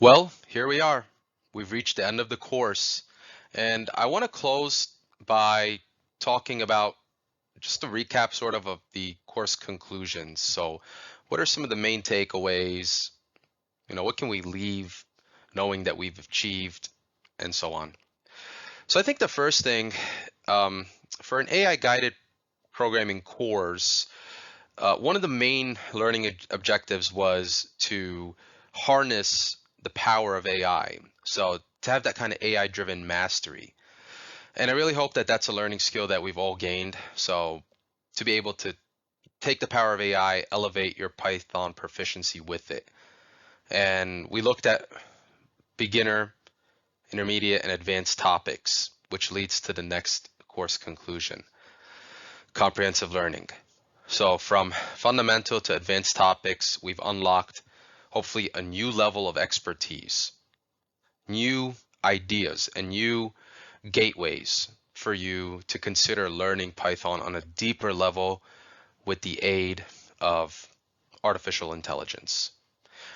Well, here we are. We've reached the end of the course, and I want to close by talking about just a recap of the course conclusions. So, what are some of the main takeaways? What can we leave knowing that we've achieved, and so on. So, I think the first thing um, for an AI guided programming course, one of the main learning objectives was to harness the power of AI. So to have that kind of AI driven mastery. And I really hope that that's a learning skill that we've all gained. So to be able to take the power of AI, elevate your Python proficiency with it. And we looked at beginner, intermediate, and advanced topics, which leads to the next course conclusion, comprehensive learning. So from fundamental to advanced topics, we've unlocked hopefully a new level of expertise, new ideas, and new gateways for you to consider learning Python on a deeper level with the aid of artificial intelligence.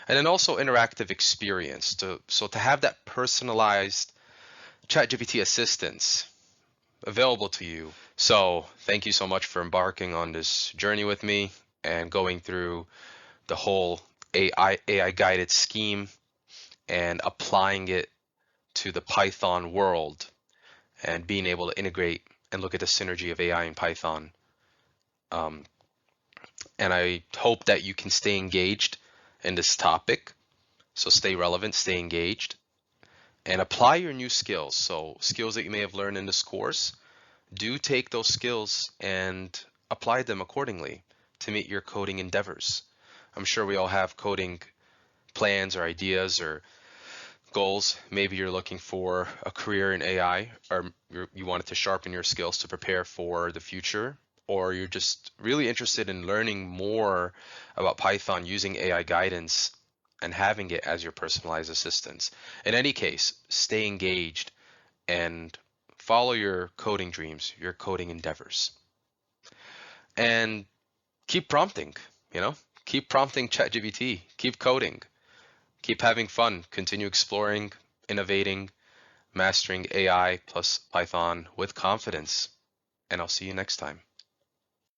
And then also interactive experience to have that personalized ChatGPT assistance available to you. So thank you so much for embarking on this journey with me and going through the whole AI guided scheme and applying it to the Python world and being able to integrate and look at the synergy of AI and Python. Um, and I hope that you can stay engaged in this topic. So stay relevant, stay engaged, and apply your new skills. So skills that you may have learned in this course, do take those skills and apply them accordingly to meet your coding endeavors. I'm sure we all have coding plans or ideas or goals. Maybe you're looking for a career in AI, or you wanted to sharpen your skills to prepare for the future, or you're just really interested in learning more about Python using AI guidance and having it as your personalized assistance. In any case, stay engaged and follow your coding dreams, your coding endeavors, and keep prompting, you know, keep prompting ChatGPT, keep coding, keep having fun, continue exploring, innovating, mastering AI plus Python with confidence. And I'll see you next time.